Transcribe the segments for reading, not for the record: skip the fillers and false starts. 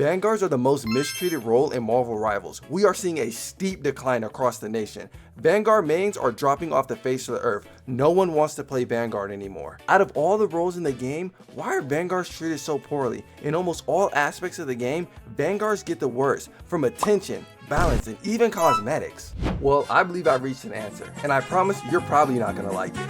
Vanguards are the most mistreated role in Marvel Rivals. We are seeing a steep decline across the nation. Vanguard mains are dropping off the face of the earth. No one wants to play Vanguard anymore. Out of all the roles in the game, why are Vanguards treated so poorly? In almost all aspects of the game, Vanguards get the worst, from attention, balance, and even cosmetics. Well, I believe I reached an answer, and I promise you're probably not gonna like it.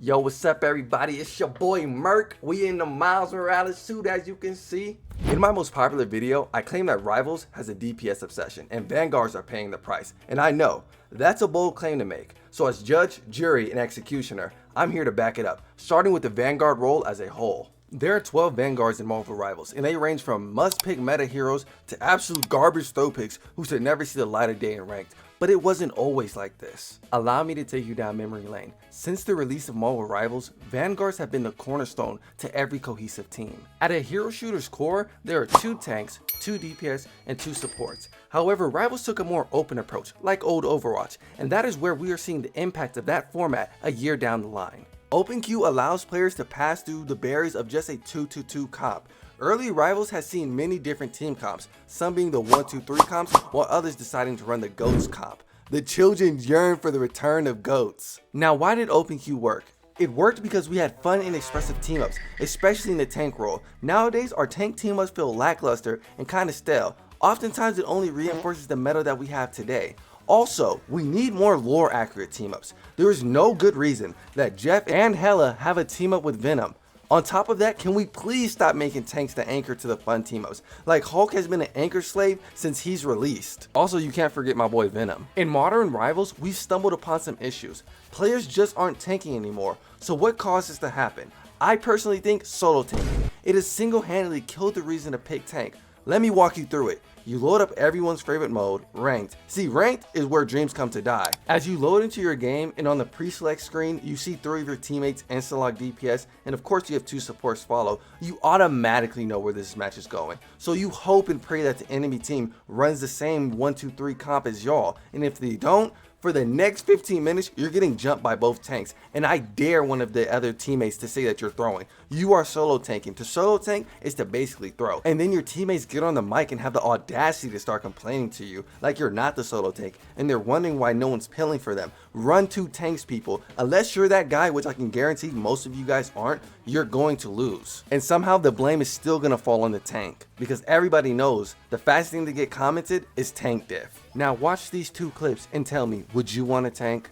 Yo, what's up everybody? It's your boy Merc. We in the Miles Morales suit, as you can see. In my most popular video, I claim that Rivals has a DPS obsession and Vanguards are paying the price. And I know, that's a bold claim to make. So as judge, jury, and executioner, I'm here to back it up, starting with the Vanguard role as a whole. There are 12 Vanguards in Marvel Rivals, and they range from must-pick meta heroes to absolute garbage throw picks who should never see the light of day in ranked. But it wasn't always like this. Allow me to take you down memory lane. Since the release of Marvel Rivals, Vanguards have been the cornerstone to every cohesive team. At a hero shooter's core, there are 2 tanks, 2 DPS, and 2 supports. However, Rivals took a more open approach, like old Overwatch, and that is where we are seeing the impact of that format a year down the line. Open queue allows players to pass through the barriers of just a 2-2-2 comp. Early Rivals has seen many different team comps, some being the 1-2-3 comps, while others deciding to run the GOATS comp. The children yearn for the return of GOATS. Now, why did Open queue work? It worked because we had fun and expressive team-ups, especially in the tank role. Nowadays, our tank team-ups feel lackluster and kinda stale. Oftentimes, it only reinforces the meta that we have today. Also, we need more lore accurate team-ups. There is no good reason that Jeff and Hela have a team-up with Venom. On top of that, can we please stop making tanks the anchor to the fun team-ups? Like Hulk has been an anchor slave since he's released. Also, you can't forget my boy Venom. In modern Rivals, we've stumbled upon some issues. Players just aren't tanking anymore. So what caused this to happen? I personally think solo tanking. It has single-handedly killed the reason to pick tank. Let me walk you through it. You load up everyone's favorite mode, Ranked. See, Ranked is where dreams come to die. As you load into your game and on the pre-select screen, you see 3 of your teammates insta-log DPS, and of course you have 2 supports follow, you automatically know where this match is going. So you hope and pray that the enemy team runs the same 1-2-3 comp as y'all, and if they don't, for the next 15 minutes, you're getting jumped by both tanks, and I dare one of the other teammates to say that you're throwing. You are solo tanking. To solo tank is to basically throw, and then your teammates get on the mic and have the audacity to start complaining to you like you're not the solo tank, and they're wondering why no one's pilling for them. Run 2 tanks, people. Unless you're that guy, which I can guarantee most of you guys aren't, you're going to lose. And somehow the blame is still gonna fall on the tank, because everybody knows the fastest thing to get commented is tank diff. Now watch these 2 clips and tell me, would you want to tank?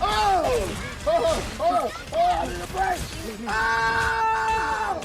I need a break! Oh!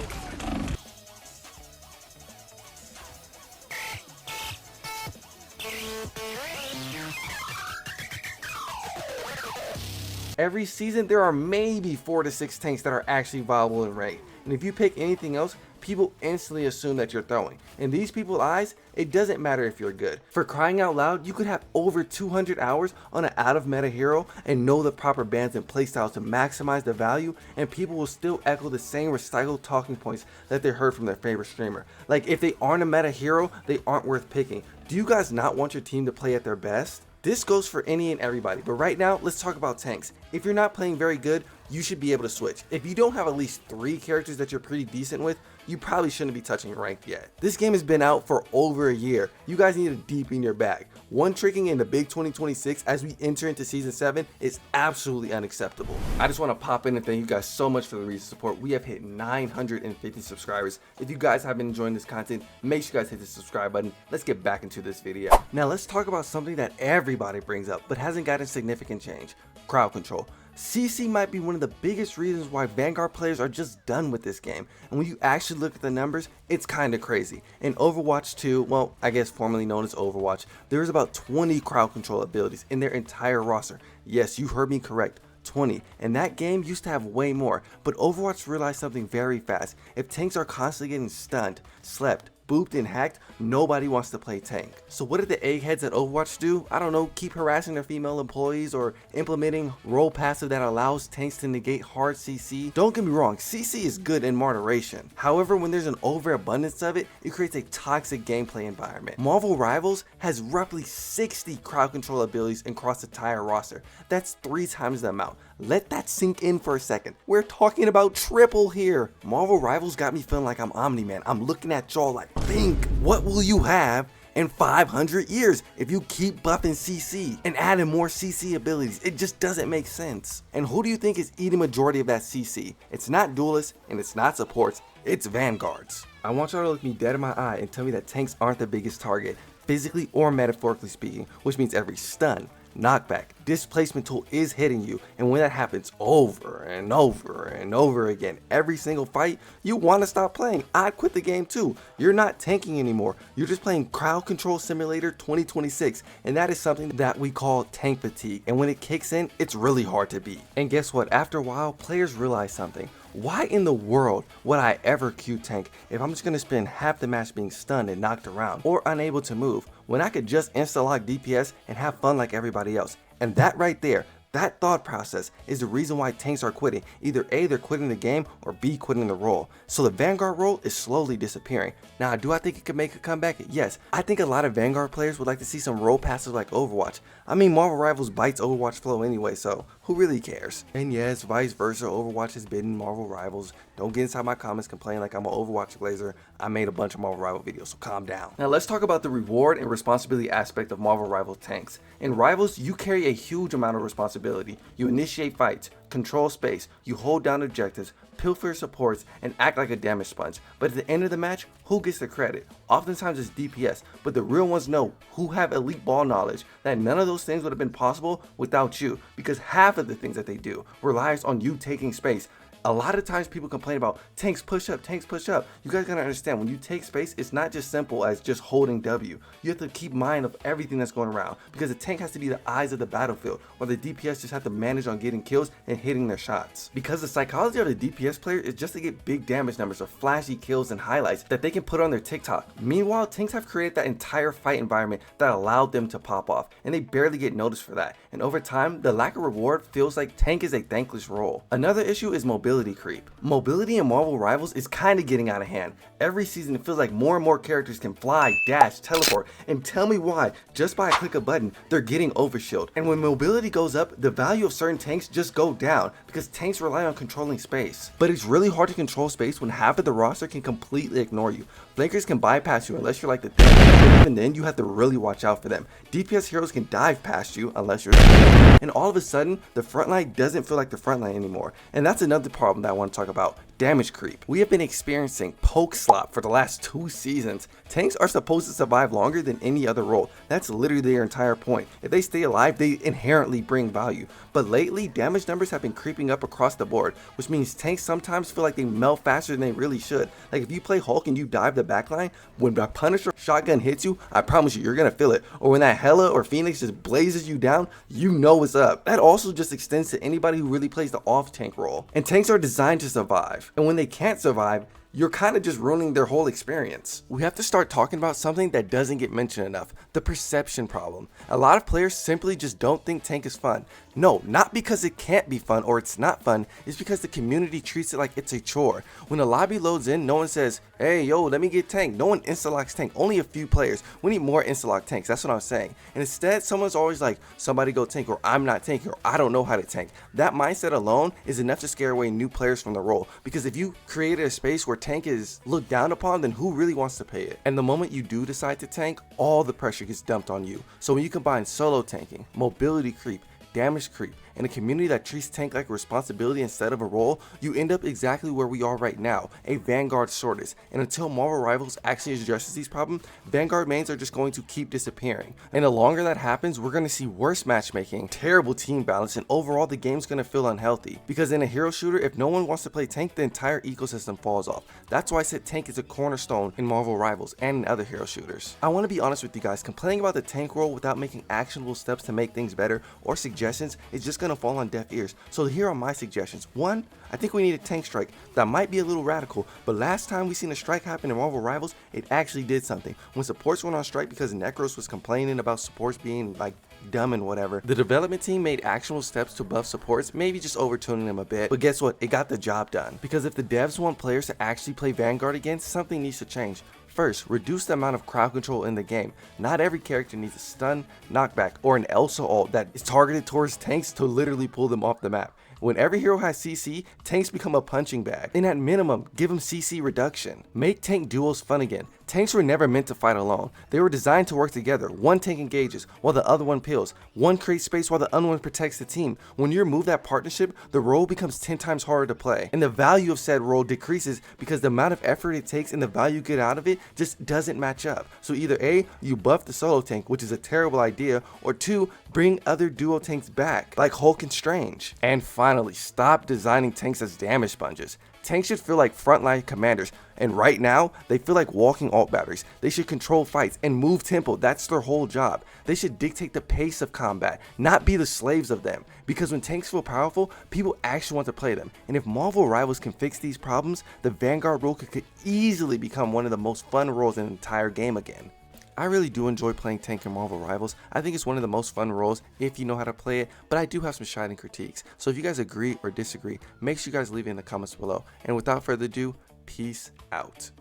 Every season there are maybe 4 to 6 tanks that are actually viable in ranked, and if you pick anything else, people instantly assume that you're throwing. In these people's eyes, it doesn't matter if you're good. For crying out loud, you could have over 200 hours on an out of meta hero and know the proper bans and playstyles to maximize the value, and people will still echo the same recycled talking points that they heard from their favorite streamer. Like, if they aren't a meta hero, they aren't worth picking. Do you guys not want your team to play at their best? This goes for any and everybody, but right now, let's talk about tanks. If you're not playing very good, you should be able to switch. If you don't have at least 3 characters that you're pretty decent with, you probably shouldn't be touching ranked yet. This game has been out for over a year. You guys need to deepen your bag. One tricking in the big 2026 as we enter into season 7 is absolutely unacceptable. I just want to pop in and thank you guys so much for the recent support. We have hit 950 subscribers. If you guys have been enjoying this content, make sure you guys hit the subscribe button. Let's get back into this video. Now let's talk about something that everybody brings up but hasn't gotten significant change: crowd control. CC might be one of the biggest reasons why Vanguard players are just done with this game, and when you actually look at the numbers, it's kinda crazy. In Overwatch 2, well, I guess formerly known as Overwatch, there's about 20 crowd control abilities in their entire roster. Yes, you heard me correct, 20, and that game used to have way more, but Overwatch realized something very fast. If tanks are constantly getting stunned, slept, booped, and hacked, nobody wants to play tank. So what did the eggheads at Overwatch do? I don't know, keep harassing their female employees or implementing role passive that allows tanks to negate hard CC? Don't get me wrong, CC is good in moderation. However, when there's an overabundance of it, it creates a toxic gameplay environment. Marvel Rivals has roughly 60 crowd control abilities across the entire roster. That's 3 times the amount. Let that sink in for a second. We're talking about triple here. Marvel Rivals got me feeling like I'm Omni-Man. I'm looking at y'all like, think, what will you have in 500 years if you keep buffing CC and adding more CC abilities? It just doesn't make sense. And who do you think is eating majority of that CC? It's not duelists and it's not supports, it's vanguards. I want y'all to look me dead in my eye and tell me that tanks aren't the biggest target, physically or metaphorically speaking, which means every stun, knockback, displacement tool is hitting you, and when that happens over and over and over again, every single fight, you want to stop playing. I'd quit the game too. You're not tanking anymore. You're just playing Crowd Control Simulator 2026, and that is something that we call tank fatigue, and when it kicks in, it's really hard to beat. And guess what? After a while, players realize something. Why in the world would I ever Q tank if I'm just going to spend half the match being stunned and knocked around or unable to move when I could just insta-lock DPS and have fun like everybody else? And that right there, that thought process is the reason why tanks are quitting. Either A, they're quitting the game, or B, quitting the role. So the Vanguard role is slowly disappearing. Now, do I think it could make a comeback? Yes. I think a lot of Vanguard players would like to see some role passes like Overwatch. I mean, Marvel Rivals bites Overwatch flow anyway, so who really cares? And yes, vice versa, Overwatch has bitten Marvel Rivals. Don't get inside my comments complaining like I'm an Overwatch glazer. I made a bunch of Marvel Rival videos, so calm down. Now let's talk about the reward and responsibility aspect of Marvel Rival tanks. In Rivals, you carry a huge amount of responsibility. You initiate fights, control space, you hold down objectives, pilfer supports, and act like a damage sponge. But at the end of the match, who gets the credit? Oftentimes it's DPS, but the real ones know who have elite ball knowledge that none of those things would have been possible without you, because half of the things that they do relies on you taking space. A lot of times people complain about tanks push up, tanks push up. You guys gotta understand, when you take space, it's not just simple as just holding W. You have to keep mind of everything that's going around, because the tank has to be the eyes of the battlefield, while the DPS just have to manage on getting kills and hitting their shots. Because the psychology of the DPS player is just to get big damage numbers or flashy kills and highlights that they can put on their TikTok. Meanwhile, tanks have created that entire fight environment that allowed them to pop off, and they barely get noticed for that. And over time, the lack of reward feels like tank is a thankless role. Another issue is mobility creep. Mobility in Marvel Rivals is kind of getting out of hand. Every season it feels like more and more characters can fly, dash, teleport, and tell me why, just by a click of a button, they're getting overshield. And when mobility goes up, the value of certain tanks just go down, because tanks rely on controlling space. But it's really hard to control space when half of the roster can completely ignore you. Flankers can bypass you unless you're like the tank, but even then you have to really watch out for them. DPS heroes can dive past you unless you're the tank. And all of a sudden, the front line doesn't feel like the front line anymore. And that's another problem that I want to talk about. Damage creep. We have been experiencing poke slop for the last 2 seasons. Tanks are supposed to survive longer than any other role. That's literally their entire point. If they stay alive, they inherently bring value. But lately, damage numbers have been creeping up across the board, which means tanks sometimes feel like they melt faster than they really should. Like if you play Hulk and you dive the backline, when the Punisher shotgun hits you, I promise you, you're gonna feel it. Or when that Hela or Phoenix just blazes you down, you know what's up. That also just extends to anybody who really plays the off tank role. And tanks are designed to survive. And when they can't survive, you're kind of just ruining their whole experience. We have to start talking about something that doesn't get mentioned enough, the perception problem. A lot of players simply just don't think tank is fun. No, not because it can't be fun or it's not fun, it's because the community treats it like it's a chore. When a lobby loads in, no one says, hey yo, let me get tank. No one insta-locks tank, only a few players. We need more insta-lock tanks, that's what I'm saying. And instead, someone's always like, somebody go tank, or I'm not tanking, or I don't know how to tank. That mindset alone is enough to scare away new players from the role, because if you created a space where tank is looked down upon, then who really wants to pay it? And the moment you do decide to tank, all the pressure gets dumped on you. So when you combine solo tanking, mobility creep, damage creep, and a community that treats tank like a responsibility instead of a role, you end up exactly where we are right now, a Vanguard shortage. And until Marvel Rivals actually addresses these problems, Vanguard mains are just going to keep disappearing. And the longer that happens, we're going to see worse matchmaking, terrible team balance, and overall the game's going to feel unhealthy. Because in a hero shooter, if no one wants to play tank, the entire ecosystem falls off. That's why I said tank is a cornerstone in Marvel Rivals and in other hero shooters. I want to be honest with you guys, complaining about the tank role without making actionable steps to make things better or suggestions is just going to fall on deaf ears. So here are my suggestions. 1, I think we need a tank strike. That might be a little radical, but last time we seen a strike happen in Marvel Rivals, it actually did something. When supports went on strike because Necros was complaining about supports being like dumb and whatever, the development team made actual steps to buff supports, maybe just overtuning them a bit, but guess what? It got the job done. Because if the devs want players to actually play Vanguard again, something needs to change. First, reduce the amount of crowd control in the game. Not every character needs a stun, knockback, or an Elsa ult that is targeted towards tanks to literally pull them off the map. When every hero has CC, tanks become a punching bag, and at minimum, give them CC reduction. Make tank duos fun again. Tanks were never meant to fight alone. They were designed to work together. One tank engages while the other one peels. One creates space while the other one protects the team. When you remove that partnership, the role becomes 10 times harder to play, and the value of said role decreases because the amount of effort it takes and the value you get out of it just doesn't match up. So either A, you buff the solo tank, which is a terrible idea, or 2, bring other duo tanks back, like Hulk and Strange. And finally, stop designing tanks as damage sponges. Tanks should feel like frontline commanders, and right now, they feel like walking alt batteries. They should control fights and move tempo. That's their whole job. They should dictate the pace of combat, not be the slaves of them. Because when tanks feel powerful, people actually want to play them. And if Marvel Rivals can fix these problems, the Vanguard role could easily become one of the most fun roles in the entire game again. I really do enjoy playing tank in Marvel Rivals. I think it's one of the most fun roles if you know how to play it, but I do have some shining critiques. So if you guys agree or disagree, make sure you guys leave it in the comments below. And without further ado, peace out.